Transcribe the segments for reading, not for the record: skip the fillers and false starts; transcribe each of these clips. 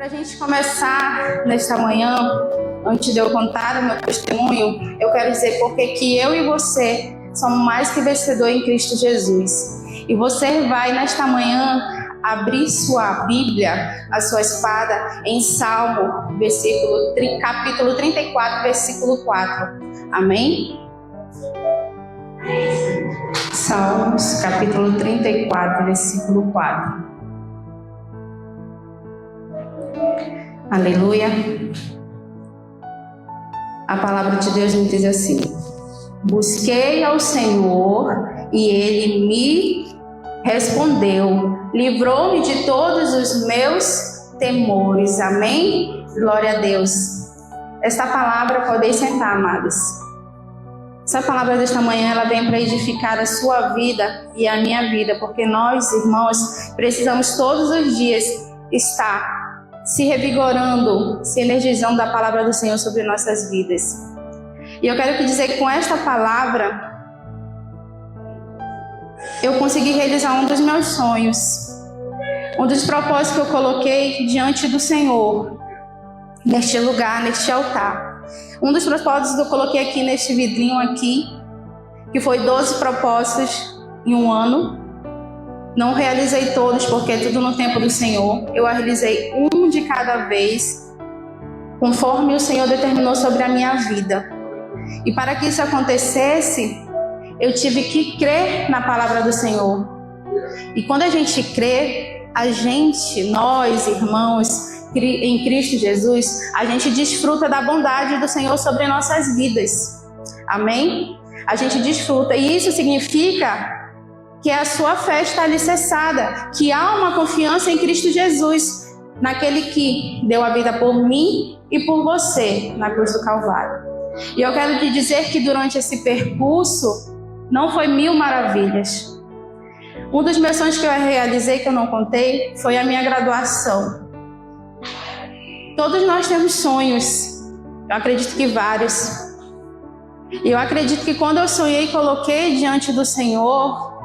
Para a gente começar nesta manhã, antes de eu contar o meu testemunho, eu quero dizer porque que eu e você somos mais que vencedor em Cristo Jesus. E você vai nesta manhã abrir sua Bíblia, a sua espada, em Salmo, capítulo 34, versículo 4. Amém? Salmos, capítulo 34, versículo 4. Aleluia. A palavra de Deus me diz assim: busquei ao Senhor e Ele me respondeu, livrou-me de todos os meus temores. Amém? Glória a Deus. Esta palavra, podem sentar, amados. Essa palavra desta manhã, ela vem para edificar a sua vida e a minha vida, porque nós, irmãos, precisamos todos os dias estar se revigorando, se energizando da palavra do Senhor sobre nossas vidas. E eu quero te dizer que com esta palavra, eu consegui realizar um dos meus sonhos, um dos propósitos que eu coloquei diante do Senhor, neste lugar, neste altar. Um dos propósitos que eu coloquei aqui neste vidrinho aqui, que foi 12 propósitos em um ano. Não realizei todos, porque é tudo no tempo do Senhor. Eu realizei um de cada vez, conforme o Senhor determinou sobre a minha vida. E para que isso acontecesse, eu tive que crer na palavra do Senhor. E quando a gente crê, nós, irmãos, em Cristo Jesus, a gente desfruta da bondade do Senhor sobre nossas vidas. Amém? A gente desfruta. E isso significa que a sua fé está alicerçada, que há uma confiança em Cristo Jesus, naquele que deu a vida por mim e por você na cruz do Calvário. E eu quero te dizer que durante esse percurso não foi mil maravilhas. Um dos meus sonhos que eu realizei, que eu não contei, foi a minha graduação. Todos nós temos sonhos, eu acredito que vários. E eu acredito que quando eu sonhei, coloquei diante do Senhor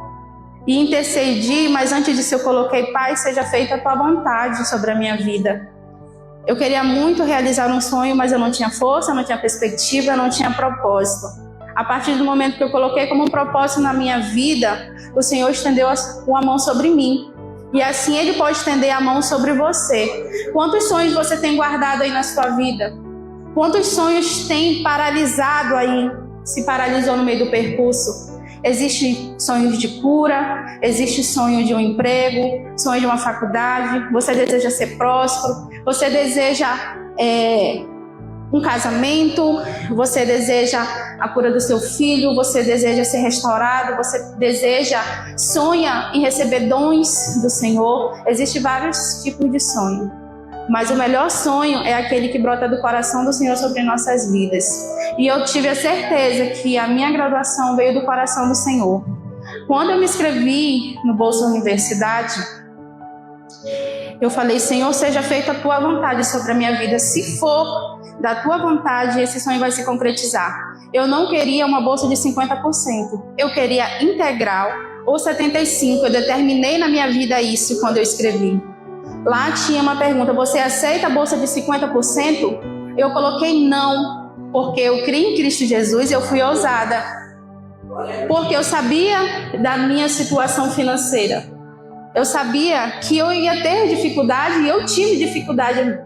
e intercedi, mas antes disso eu coloquei: Pai, seja feita a tua vontade sobre a minha vida. Eu queria muito realizar um sonho, mas eu não tinha força, não tinha perspectiva, não tinha propósito. A partir do momento que eu coloquei como um propósito na minha vida, o Senhor estendeu a mão sobre mim. E assim Ele pode estender a mão sobre você. Quantos sonhos você tem guardado aí na sua vida? Quantos sonhos tem paralisado aí, se paralisou no meio do percurso? Existem sonhos de cura, existe sonho de um emprego, sonho de uma faculdade, você deseja ser próspero, você deseja um casamento, você deseja a cura do seu filho, você deseja ser restaurado, você sonha em receber dons do Senhor. Existem vários tipos de sonho, mas o melhor sonho é aquele que brota do coração do Senhor sobre nossas vidas. E eu tive a certeza que a minha graduação veio do coração do Senhor. Quando eu me inscrevi no Bolsa Universidade, eu falei: Senhor, seja feita a tua vontade sobre a minha vida. Se for da tua vontade, esse sonho vai se concretizar. Eu não queria uma bolsa de 50%. Eu queria integral ou 75%. Eu determinei na minha vida isso quando eu escrevi. Lá tinha uma pergunta: você aceita a bolsa de 50%? Eu coloquei não, porque eu criei em Cristo Jesus e eu fui ousada. Porque eu sabia da minha situação financeira. Eu sabia que eu ia ter dificuldade e eu tive dificuldade.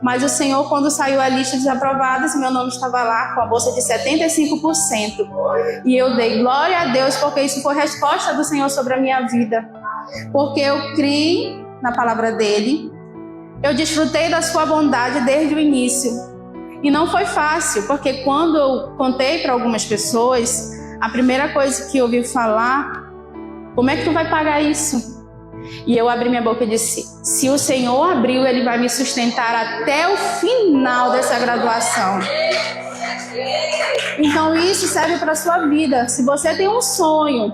Mas o Senhor, quando saiu a lista de aprovados, meu nome estava lá com a bolsa de 75%. E eu dei glória a Deus, porque isso foi resposta do Senhor sobre a minha vida. Porque eu criei na palavra dele, eu desfrutei da sua bondade desde o início. E não foi fácil, porque quando eu contei para algumas pessoas, a primeira coisa que eu ouvi falar: como é que tu vai pagar isso? E eu abri minha boca e disse: se o Senhor abriu, Ele vai me sustentar até o final dessa graduação. Então isso serve para a sua vida. Se você tem um sonho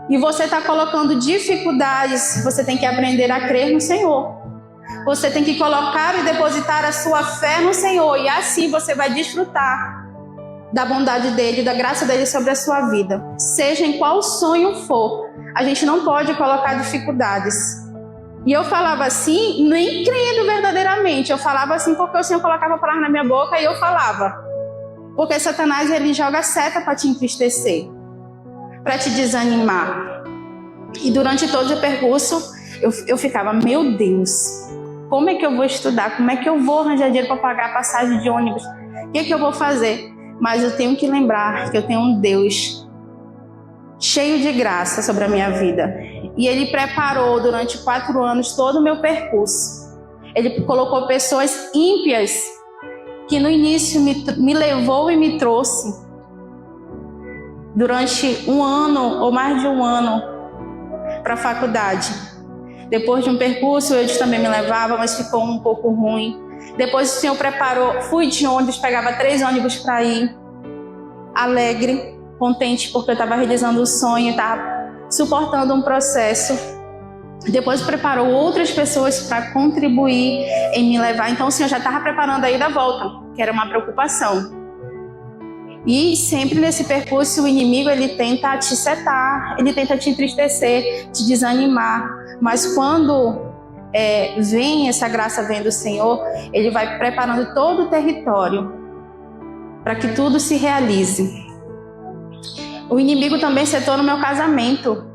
e você está colocando dificuldades, você tem que aprender a crer no Senhor. Você tem que colocar e depositar a sua fé no Senhor. E assim você vai desfrutar da bondade dEle, da graça dEle sobre a sua vida. Seja em qual sonho for, a gente não pode colocar dificuldades. E eu falava assim, nem crendo verdadeiramente. Eu falava assim porque o Senhor colocava palavras na minha boca e eu falava. Porque Satanás, ele joga seta para te entristecer, para te desanimar. E durante todo o percurso, eu ficava, meu Deus, como é que eu vou estudar? Como é que eu vou arranjar dinheiro para pagar a passagem de ônibus? O que é que eu vou fazer? Mas eu tenho que lembrar que eu tenho um Deus cheio de graça sobre a minha vida. E Ele preparou durante 4 anos todo o meu percurso. Ele colocou pessoas ímpias que no início me levou e me trouxe durante 1 ano ou mais de 1 ano para a faculdade. Depois de um percurso, eles também me levavam, mas ficou um pouco ruim. Depois o Senhor preparou, fui de ônibus, pegava 3 ônibus para ir, alegre, contente porque eu estava realizando o sonho, estava suportando um processo. Depois preparou outras pessoas para contribuir em me levar. Então o Senhor já estava preparando a ida e volta, que era uma preocupação. E sempre nesse percurso o inimigo, ele tenta te setar, ele tenta te entristecer, te desanimar. Mas quando vem essa graça, vem do Senhor, ele vai preparando todo o território para que tudo se realize. O inimigo também setou no meu casamento.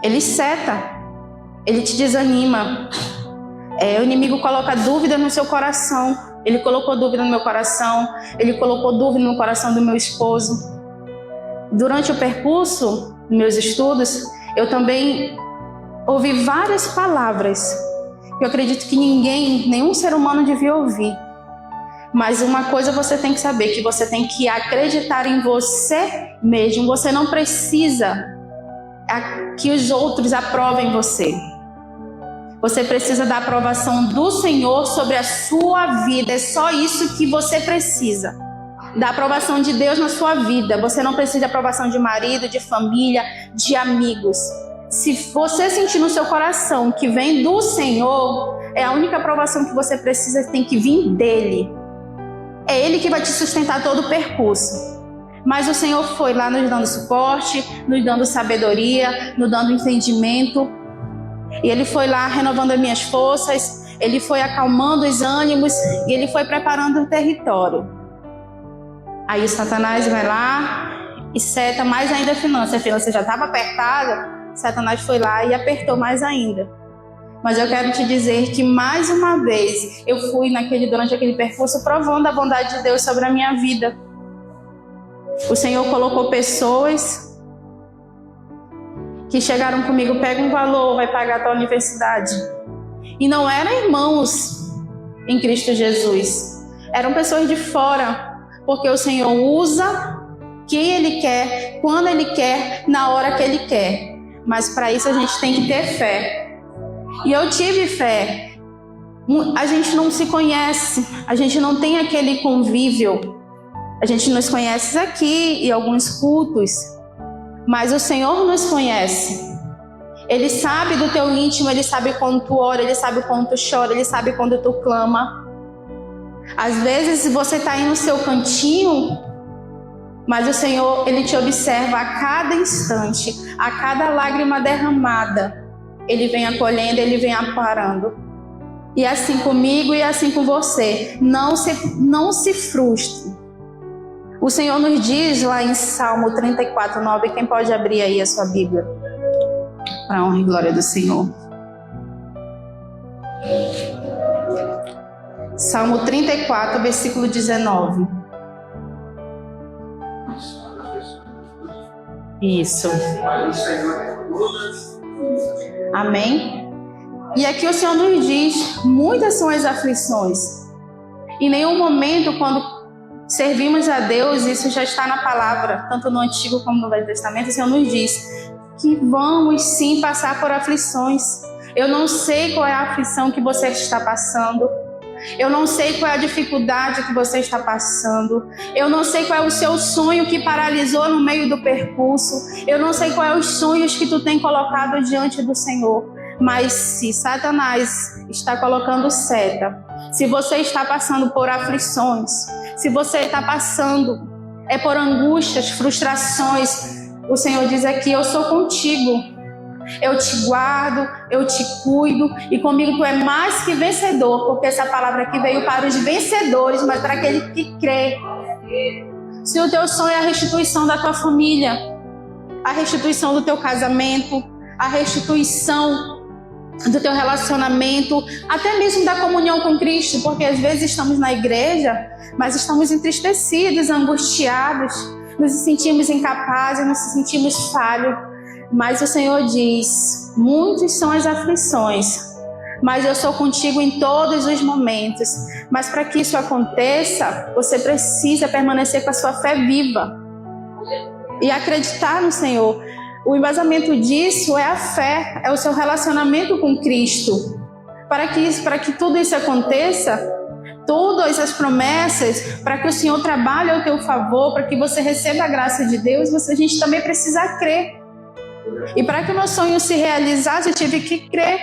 Ele seta, ele te desanima. O inimigo coloca dúvida no seu coração. Ele colocou dúvida no meu coração, ele colocou dúvida no coração do meu esposo. Durante o percurso dos meus estudos, eu também ouvi várias palavras que eu acredito que nenhum ser humano devia ouvir. Mas uma coisa você tem que saber, que você tem que acreditar em você mesmo. Você não precisa que os outros aprovem você. Você precisa da aprovação do Senhor sobre a sua vida. É só isso que você precisa. Da aprovação de Deus na sua vida. Você não precisa de aprovação de marido, de família, de amigos. Se você sentir no seu coração que vem do Senhor, é a única aprovação que você precisa, tem que vir dele. É ele que vai te sustentar todo o percurso. Mas o Senhor foi lá nos dando suporte, nos dando sabedoria, nos dando entendimento. E Ele foi lá renovando as minhas forças, Ele foi acalmando os ânimos e Ele foi preparando o território. Aí o Satanás vai lá e seta mais ainda a finança. A finança já estava apertada, Satanás foi lá e apertou mais ainda. Mas eu quero te dizer que mais uma vez eu fui durante aquele percurso provando a bondade de Deus sobre a minha vida. O Senhor colocou pessoas que chegaram comigo, pega um valor, vai pagar a tua universidade. E não eram irmãos em Cristo Jesus. Eram pessoas de fora, porque o Senhor usa quem Ele quer, quando Ele quer, na hora que Ele quer. Mas para isso a gente tem que ter fé. E eu tive fé. A gente não se conhece, a gente não tem aquele convívio. A gente nos conhece aqui em alguns cultos. Mas o Senhor nos conhece. Ele sabe do teu íntimo, Ele sabe quando tu ora, Ele sabe quando tu chora, Ele sabe quando tu clama. Às vezes você está aí no seu cantinho, mas o Senhor, Ele te observa a cada instante, a cada lágrima derramada. Ele vem acolhendo, Ele vem amparando. E assim comigo e assim com você. Não se frustre. O Senhor nos diz lá em Salmo 34:9, quem pode abrir aí a sua Bíblia? Para a honra e glória do Senhor. Salmo 34, versículo 19. Isso. Amém? E aqui o Senhor nos diz, muitas são as aflições. Em nenhum momento, quando servimos a Deus, isso já está na palavra, tanto no Antigo como no Velho Testamento, o Senhor nos diz que vamos sim passar por aflições. Eu não sei qual é a aflição que você está passando. Eu não sei qual é a dificuldade que você está passando. Eu não sei qual é o seu sonho que paralisou no meio do percurso. Eu não sei qual é os sonhos que tu tem colocado diante do Senhor. Mas se Satanás está colocando seta, se você está passando por aflições, se você está passando por angústias, frustrações, o Senhor diz aqui, eu sou contigo. eu te guardo, eu te cuido, e comigo tu é mais que vencedor, porque essa palavra aqui veio para os vencedores, mas para aquele que crê. Se o teu sonho é a restituição da tua família, a restituição do teu casamento, a restituição do teu relacionamento, até mesmo da comunhão com Cristo, porque às vezes estamos na igreja, mas estamos entristecidos, angustiados, nos sentimos incapazes, nos sentimos falhos, mas o Senhor diz, muitas são as aflições, mas eu sou contigo em todos os momentos. Mas para que isso aconteça, você precisa permanecer com a sua fé viva e acreditar no Senhor. O embasamento disso é a fé, é o seu relacionamento com Cristo. Para que tudo isso aconteça, todas as promessas, para que o Senhor trabalhe ao teu favor, para que você receba a graça de Deus, a gente também precisa crer. E para que o meu sonho se realizasse, eu tive que crer.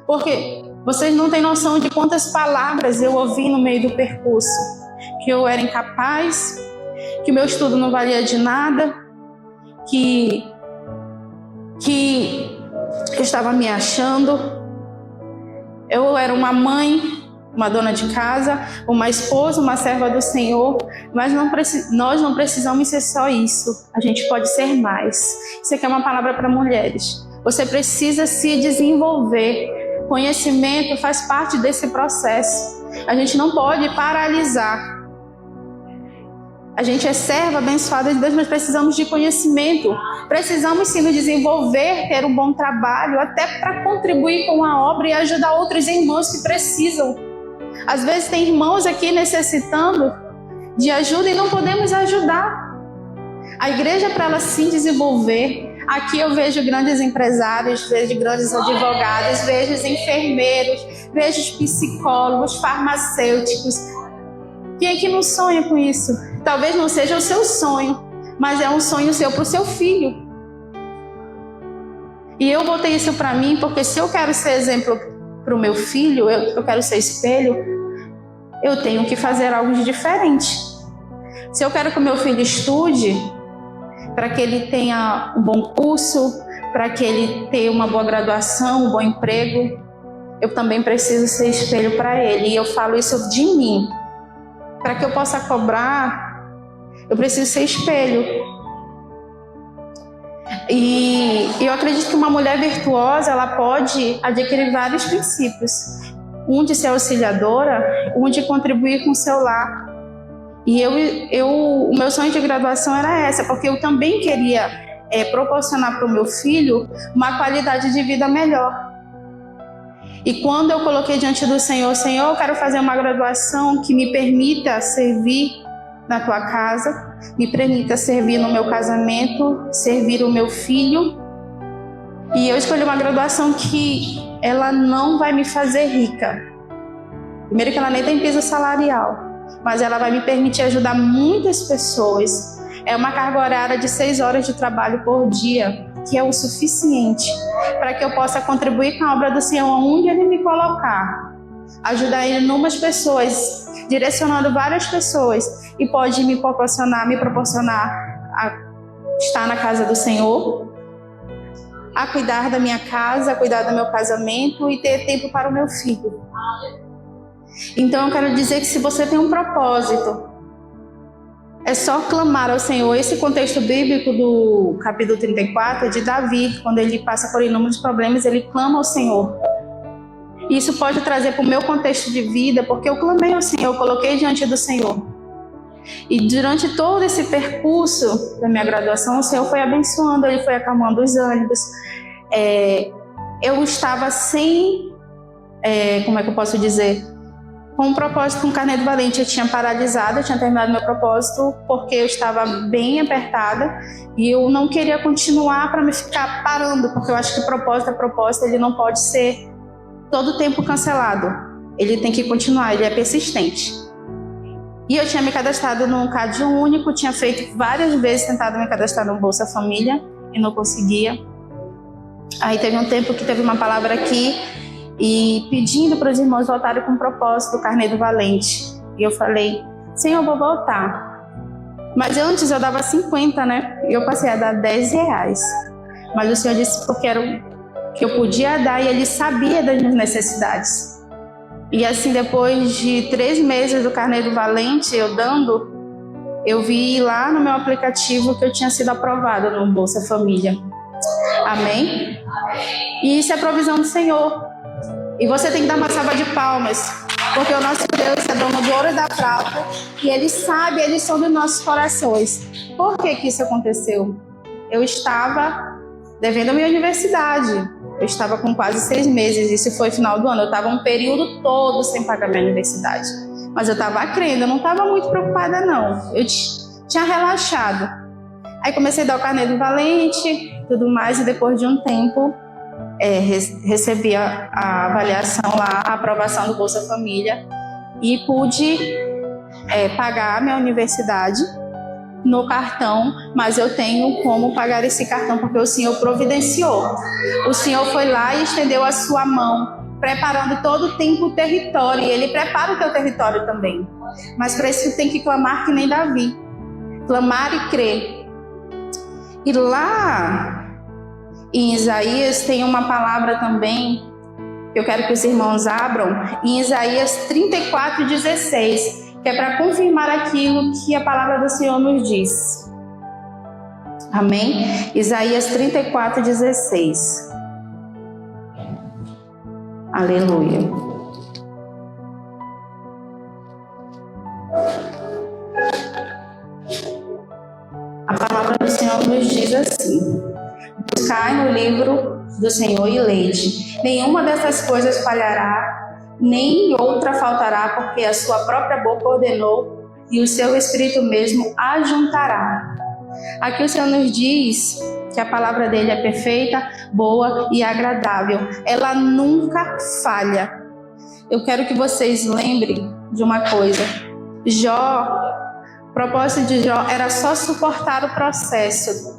Porque vocês não têm noção de quantas palavras eu ouvi no meio do percurso. Que eu era incapaz, que o meu estudo não valia de nada, que eu estava me achando. Eu era uma mãe, uma dona de casa, uma esposa, uma serva do Senhor, mas nós não precisamos ser só isso. A gente pode ser mais. Isso aqui é uma palavra para mulheres. Você precisa se desenvolver. Conhecimento faz parte desse processo. A gente não pode paralisar. A gente é serva abençoada de Deus, mas precisamos de conhecimento. Precisamos sim nos desenvolver, ter um bom trabalho, até para contribuir com a obra e ajudar outros irmãos que precisam. Às vezes tem irmãos aqui necessitando de ajuda e não podemos ajudar. A igreja, para ela se desenvolver, aqui eu vejo grandes empresários, vejo grandes advogados, vejo enfermeiros, vejo psicólogos, farmacêuticos. Quem é que não sonha com isso? Talvez não seja o seu sonho, mas é um sonho seu para o seu filho. E eu botei isso para mim porque se eu quero ser exemplo para o meu filho, eu quero ser espelho, eu tenho que fazer algo de diferente. Se eu quero que o meu filho estude, para que ele tenha um bom curso, para que ele tenha uma boa graduação, um bom emprego, eu também preciso ser espelho para ele. E eu falo isso de mim. Para que eu possa cobrar, eu preciso ser espelho. E eu acredito que uma mulher virtuosa, ela pode adquirir vários princípios. Um de ser auxiliadora, um de contribuir com o seu lar. E o meu sonho de graduação era essa, porque eu também queria proporcionar para o meu filho uma qualidade de vida melhor. E quando eu coloquei diante do Senhor, Senhor, eu quero fazer uma graduação que me permita servir na tua casa, me permita servir no meu casamento, servir o meu filho. E eu escolhi uma graduação que ela não vai me fazer rica. Primeiro que ela nem tem piso salarial, mas ela vai me permitir ajudar muitas pessoas. É uma carga horária de 6 horas de trabalho por dia, que é o suficiente para que eu possa contribuir com a obra do Senhor onde Ele me colocar. Ajudar inúmeras pessoas, direcionando várias pessoas, e pode me proporcionar a estar na casa do Senhor, a cuidar da minha casa, a cuidar do meu casamento e ter tempo para o meu filho. Então eu quero dizer que se você tem um propósito, é só clamar ao Senhor. Esse contexto bíblico do capítulo 34 é de Davi, quando ele passa por inúmeros problemas, ele clama ao Senhor. Isso pode trazer para o meu contexto de vida, porque eu clamei ao Senhor, eu coloquei diante do Senhor. E durante todo esse percurso da minha graduação, o Senhor foi abençoando, Ele foi acalmando os ânimos. Eu estava sem, como é que eu posso dizer? Com um propósito com Carneiro Valente, eu tinha paralisado, eu tinha terminado meu propósito porque eu estava bem apertada e eu não queria continuar para me ficar parando, porque eu acho que propósito, ele não pode ser todo o tempo cancelado. Ele tem que continuar, ele é persistente. E eu tinha me cadastrado num CAD único, tinha feito várias vezes, tentado me cadastrar no Bolsa Família e não conseguia. Aí teve um tempo que teve uma palavra aqui e pedindo para os irmãos voltarem com o propósito do Carneiro Valente. E eu falei, Senhor, eu vou voltar. Mas antes eu dava 50, né? E eu passei a dar R$10. mas o Senhor disse que eu podia dar, e Ele sabia das minhas necessidades. E assim, depois de 3 meses do Carneiro Valente, eu vi lá no meu aplicativo que eu tinha sido aprovada no Bolsa Família. Amém? E isso é provisão do Senhor. E você tem que dar uma salva de palmas, porque o nosso Deus é dono do ouro e da prata, e Ele sabe, Ele sonda os nossos corações. Por que isso aconteceu? Eu estava devendo a minha universidade. Eu estava com quase 6 meses, isso foi final do ano. Eu estava um período todo sem pagar minha universidade. Mas eu estava crendo, eu não estava muito preocupada não. Eu tinha relaxado. Aí comecei a dar o Carneiro Valente, tudo mais, e depois de um tempo recebi a avaliação lá, a aprovação do Bolsa Família, e pude pagar a minha universidade no cartão, mas eu tenho como pagar esse cartão porque o Senhor providenciou. O Senhor foi lá e estendeu a sua mão, preparando todo o tempo o território, e Ele prepara o teu território também. Mas para isso tem que clamar que nem Davi, clamar e crer. E lá em Isaías tem uma palavra também que eu quero que os irmãos abram, em Isaías 34:16, que é para confirmar aquilo que a palavra do Senhor nos diz. Amém? Isaías 34:16. Aleluia. A palavra do Senhor nos diz assim: buscai no livro do Senhor e lede. Nenhuma dessas coisas falhará, nem outra faltará, porque a sua própria boca ordenou e o seu Espírito mesmo ajuntará. Aqui o Senhor nos diz que a palavra dele é perfeita, boa e agradável. Ela nunca falha. Eu quero que vocês lembrem de uma coisa. O propósito de Jó era só suportar o processo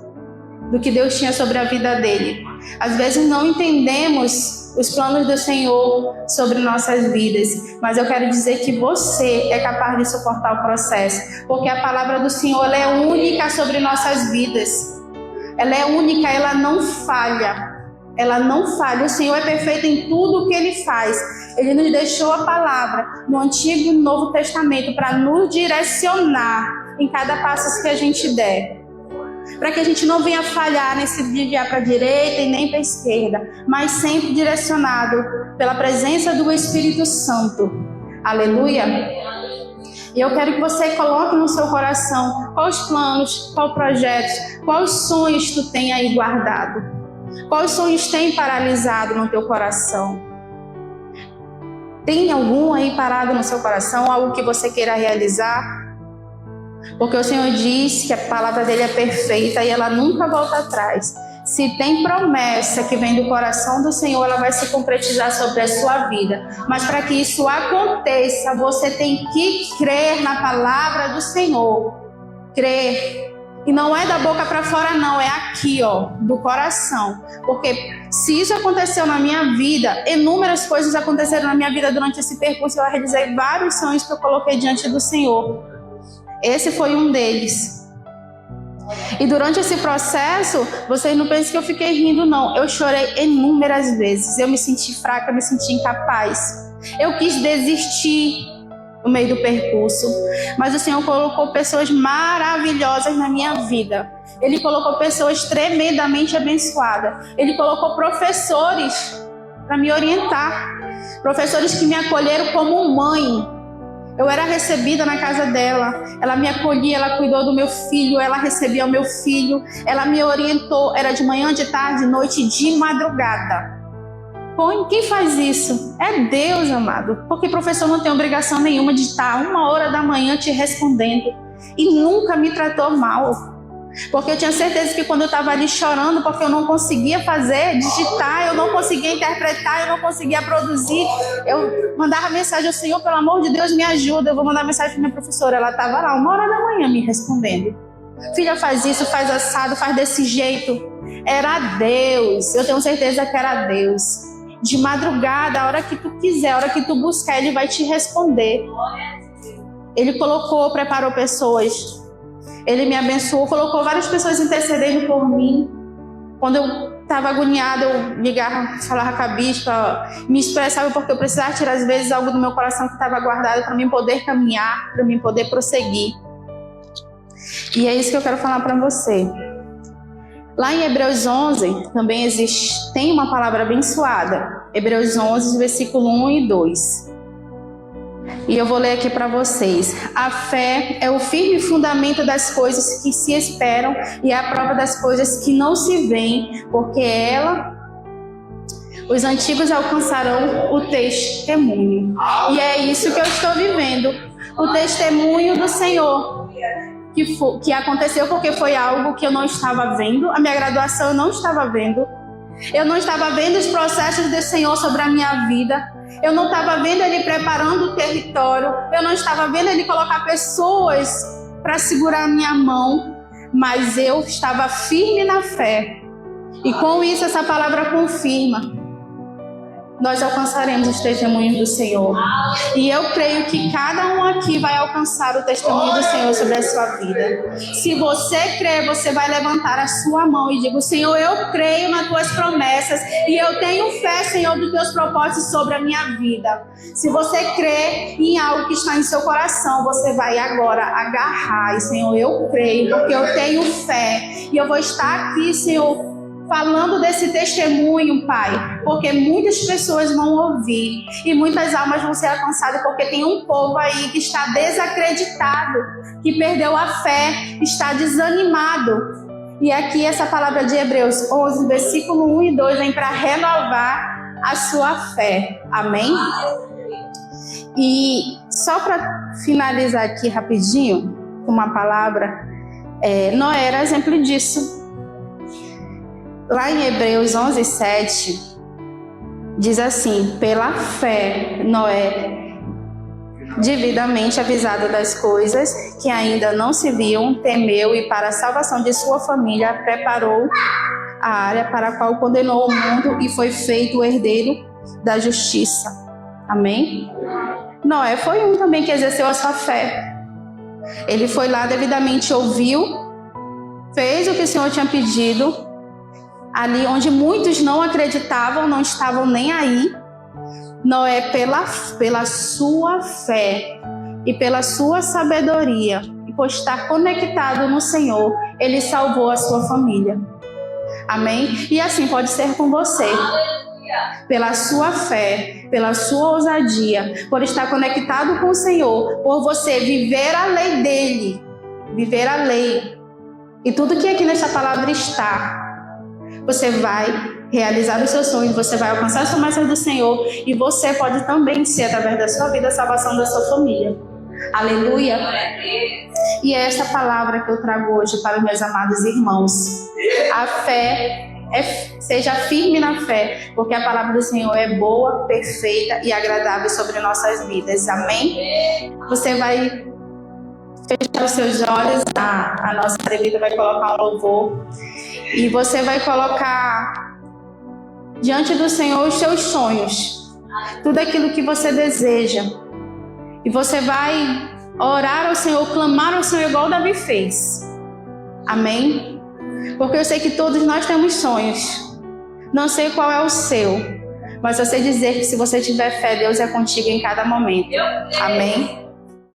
do que Deus tinha sobre a vida dele. Às vezes não entendemos os planos do Senhor sobre nossas vidas, mas eu quero dizer que você é capaz de suportar o processo, porque a palavra do Senhor ela é única sobre nossas vidas. Ela é única, ela não falha. Ela não falha. O Senhor é perfeito em tudo o que Ele faz. Ele nos deixou a palavra no Antigo e no Novo Testamento para nos direcionar em cada passo que a gente der, para que a gente não venha falhar nesse desviar para a direita e nem para a esquerda, mas sempre direcionado pela presença do Espírito Santo. Aleluia! E eu quero que você coloque no seu coração quais planos, quais projetos, quais sonhos tu tem aí guardado. Quais sonhos tem paralisado no teu coração? Tem algum aí parado no seu coração, algo que você queira realizar? Porque o Senhor diz que a palavra dele é perfeita e ela nunca volta atrás. Se tem promessa que vem do coração do Senhor, ela vai se concretizar sobre a sua vida. Mas para que isso aconteça, você tem que crer na palavra do Senhor. Crer. E não é da boca para fora não, é aqui, ó, do coração. Porque se isso aconteceu na minha vida, inúmeras coisas aconteceram na minha vida durante esse percurso. Eu realizei vários sonhos que eu coloquei diante do Senhor. Esse foi um deles. E durante esse processo, vocês não pensem que eu fiquei rindo, não. Eu chorei inúmeras vezes. Eu me senti fraca, eu me senti incapaz. Eu quis desistir no meio do percurso. Mas o Senhor colocou pessoas maravilhosas na minha vida. Ele colocou pessoas tremendamente abençoadas. Ele colocou professores para me orientar. Professores que me acolheram como mãe. Eu era recebida na casa dela, ela me acolhia, ela cuidou do meu filho, ela recebia o meu filho, ela me orientou, era de manhã, de tarde, de noite, de madrugada. Quem faz isso? É Deus, amado, porque professor não tem obrigação nenhuma de estar 1h te respondendo, e nunca me tratou mal. Porque eu tinha certeza que quando eu estava ali chorando, porque eu não conseguia digitar, eu não conseguia interpretar, eu não conseguia produzir, eu mandava mensagem ao Senhor, pelo amor de Deus, me ajuda, eu vou mandar mensagem para minha professora. Ela estava lá 1h me respondendo. Filha, faz isso, faz assado, faz desse jeito. Era Deus, eu tenho certeza que era Deus. De madrugada, a hora que tu quiser, a hora que tu buscar, Ele vai te responder. Ele preparou pessoas. Ele me abençoou, colocou várias pessoas intercedendo por mim. Quando eu estava agoniada, eu ligava, falava com a bispa, me expressava porque eu precisava tirar às vezes algo do meu coração que estava guardado para mim poder caminhar, para mim poder prosseguir. E é isso que eu quero falar para você. Lá em Hebreus 11 também tem uma palavra abençoada. Hebreus 11, versículo 1 e 2. E eu vou ler aqui para vocês. A fé é o firme fundamento das coisas que se esperam e é a prova das coisas que não se veem, porque os antigos alcançarão o testemunho. E é isso que eu estou vivendo, o testemunho do Senhor, que aconteceu porque foi algo que eu não estava vendo, a minha graduação eu não estava vendo, eu não estava vendo os processos do Senhor sobre a minha vida, eu não estava vendo Ele preparando o território, eu não estava vendo Ele colocar pessoas para segurar a minha mão, mas eu estava firme na fé. E com isso essa palavra confirma. Nós alcançaremos os testemunhos do Senhor. E eu creio que cada um aqui vai alcançar o testemunho do Senhor sobre a sua vida. Se você crer, você vai levantar a sua mão e dizer: Senhor, eu creio nas tuas promessas e eu tenho fé, Senhor, dos teus propósitos sobre a minha vida. Se você crer em algo que está em seu coração, você vai agora agarrar. E, Senhor, eu creio porque eu tenho fé. E eu vou estar aqui, Senhor, falando desse testemunho, Pai, porque muitas pessoas vão ouvir e muitas almas vão ser alcançadas, porque tem um povo aí que está desacreditado, que perdeu a fé, está desanimado. E aqui essa palavra de Hebreus 11, versículo 1 e 2 vem para renovar a sua fé. Amém? E só para finalizar aqui rapidinho, com uma palavra, Noé era exemplo disso. Lá em Hebreus 11, 7, diz assim: pela fé, Noé, devidamente avisado das coisas que ainda não se viam, temeu e para a salvação de sua família preparou a área para a qual condenou o mundo e foi feito o herdeiro da justiça. Amém? Noé foi um também que exerceu a sua fé. Ele foi lá, devidamente ouviu, fez o que o Senhor tinha pedido. Ali onde muitos não acreditavam, não estavam nem aí, Noé, pela sua fé e pela sua sabedoria, e por estar conectado no Senhor, ele salvou a sua família. Amém? E assim pode ser com você. Pela sua fé, pela sua ousadia, por estar conectado com o Senhor, por você viver a lei dele, viver a lei. E tudo que aqui nessa palavra está, você vai realizar os seus sonhos, você vai alcançar as promessas do Senhor e você pode também ser, através da sua vida, a salvação da sua família. Aleluia! E é essa palavra que eu trago hoje para os meus amados irmãos. A fé, seja firme na fé, porque a palavra do Senhor é boa, perfeita e agradável sobre nossas vidas. Amém? Você vai fechar os seus olhos, a nossa previta vai colocar um louvor. E você vai colocar diante do Senhor os seus sonhos, tudo aquilo que você deseja. E você vai orar ao Senhor, clamar ao Senhor igual Davi fez. Amém? Porque eu sei que todos nós temos sonhos. Não sei qual é o seu, mas eu sei dizer que se você tiver fé, Deus é contigo em cada momento. Amém?